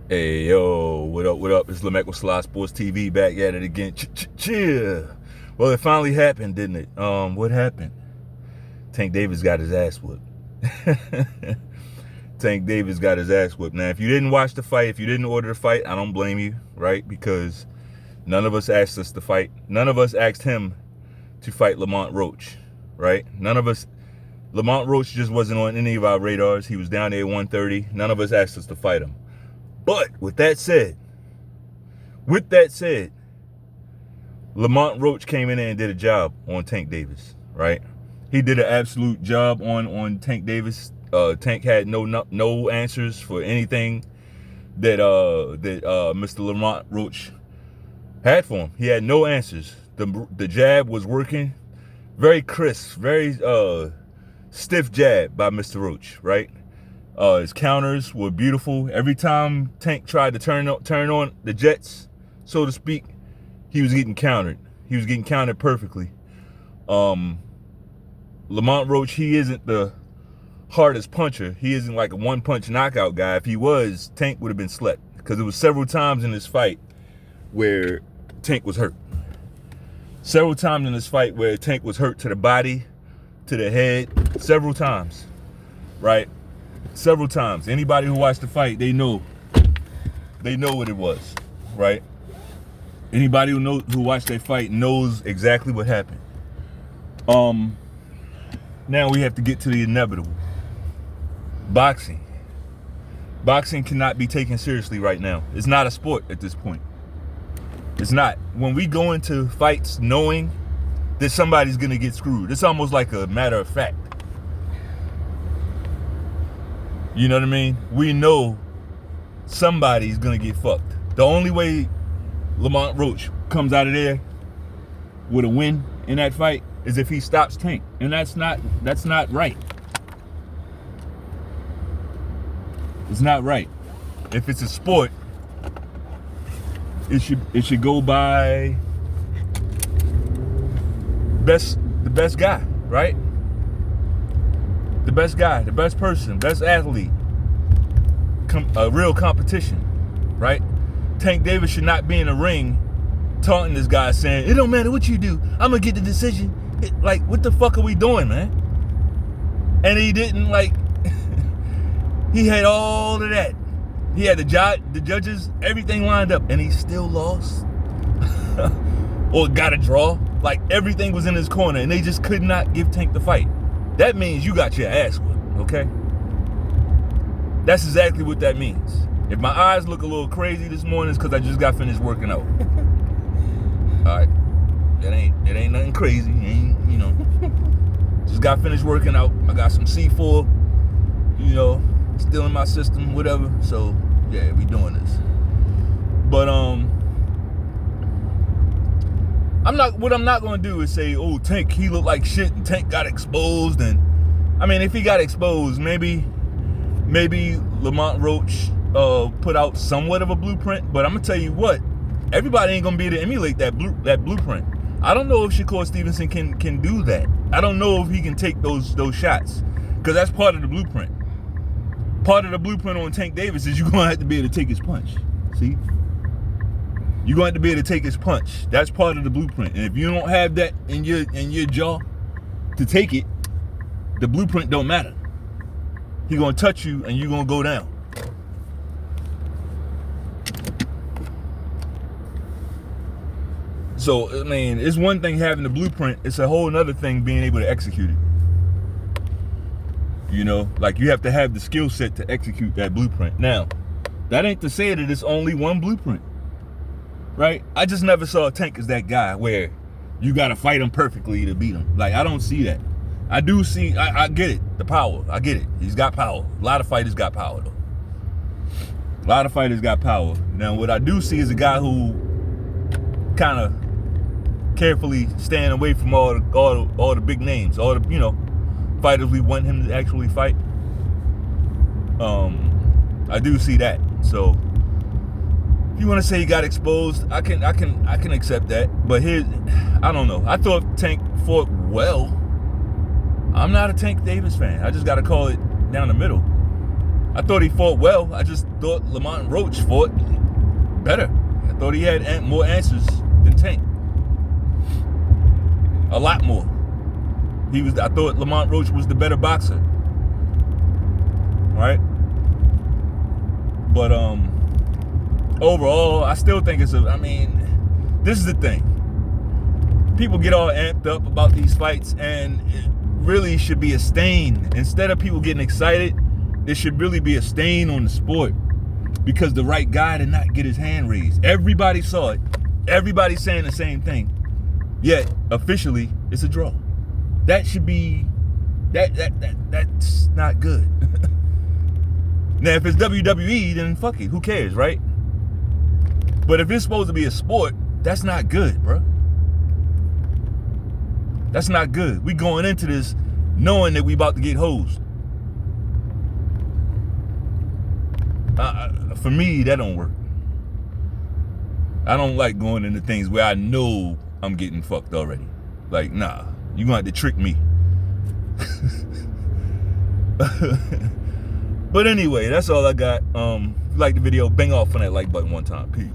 Hey, yo, what up, what up? It's Lamont with Slide Sports TV back at it again. Cheer. Well, it finally happened, didn't it? What happened? Tank Davis got his ass whooped. Tank Davis got his ass whooped. Now, if you didn't watch the fight, if you didn't order the fight, I don't blame you, right? Because none of us asked us to fight. None of us asked him to fight Lamont Roach, right? Lamont Roach just wasn't on any of our radars. He was down there at 130. None of us asked us to fight him. But with that said, Lamont Roach came in there and did a job on Tank Davis, right? He did an absolute job on Tank Davis. Tank had no answers for anything that Mr. Lamont Roach had for him. He had no answers. The jab was working, very crisp, very stiff jab by Mr. Roach, right? His counters were beautiful. Every time Tank tried to turn on the jets, so to speak, he was getting countered. He was getting countered perfectly. Lamont Roach, he isn't the hardest puncher. He isn't like a one-punch knockout guy. If he was, Tank would have been slept. Because there was several times in this fight where Tank was hurt. Several times in this fight where Tank was hurt to the body, to the head. Several times, right? Several times. Anybody who watched the fight, they know what it was, right? Anybody who watched that fight knows exactly what happened. Now we have to get to the inevitable. Boxing cannot be taken seriously right now. It's not a sport at this point. It's not. When we go into fights knowing that somebody's gonna get screwed, it's almost like a matter of fact. You know what I mean? We know somebody's gonna get fucked. The only way Lamont Roach comes out of there with a win in that fight is if he stops Tank, and that's not right. It's not right. If it's a sport, it should go by the best guy, right? The best guy, the best person, best athlete, a real competition, right? Tank Davis should not be in the ring taunting this guy saying, it don't matter what you do, I'm gonna get the decision. Like, what the fuck are we doing, man? And he didn't, like, he had all of that. He had the judges, everything lined up, and he still lost. Or got a draw. Like, everything was in his corner, and they just could not give Tank the fight. That means you got your ass whipped, okay? That's exactly what that means. If my eyes look a little crazy this morning, it's because I just got finished working out. All right, it ain't nothing crazy. Just got finished working out. I got some C4, still in my system, whatever. So yeah, we doing this. But what I'm not gonna do is say, oh, Tank, he looked like shit and Tank got exposed. And I mean, if he got exposed, maybe Lamont Roach put out somewhat of a blueprint. But I'm gonna tell you what, everybody ain't gonna be able to emulate that blueprint. I don't know if Shakur Stevenson can do that. I don't know if he can take those shots, because that's part of the blueprint. Part of the blueprint on Tank Davis is you're gonna have to be able to take his punch. See? You're going to have to be able to take his punch. That's part of the blueprint. And if you don't have that in your jaw to take it, the blueprint don't matter. He's going to touch you and you're going to go down. So, I mean, it's one thing having the blueprint. It's a whole other thing being able to execute it. Like, you have to have the skill set to execute that blueprint. Now, that ain't to say that it's only one blueprint. Right? I just never saw Tank as that guy where you got to fight him perfectly to beat him. Like, I don't see that. I do see, I get it, the power. I get it. He's got power. A lot of fighters got power, though. A lot of fighters got power. Now, what I do see is a guy who kind of carefully staying away from all the big names, all the, fighters we want him to actually fight. I do see that. So, if you want to say he got exposed, I can accept that. But I don't know. I thought Tank fought well. I'm not a Tank Davis fan. I just got to call it down the middle. I thought he fought well. I just thought Lamont Roach fought better. I thought he had more answers than Tank. A lot more. I thought Lamont Roach was the better boxer. Right? But overall, I still think this is the thing. People get all amped up about these fights, and it really should be a stain. Instead of people getting excited, there should really be a stain on the sport, because the right guy did not get his hand raised. Everybody saw it. Everybody's saying the same thing. Yet, officially, it's a draw. That should be, that's not good. Now, if it's WWE, then fuck it. Who cares, right? But if it's supposed to be a sport, that's not good, bro. That's not good. We going into this knowing that we about to get hosed. For me, that don't work. I don't like going into things where I know I'm getting fucked already. Like, nah, you gonna have to trick me. But anyway, that's all I got. If you like the video, bang off on that like button one time. Peace.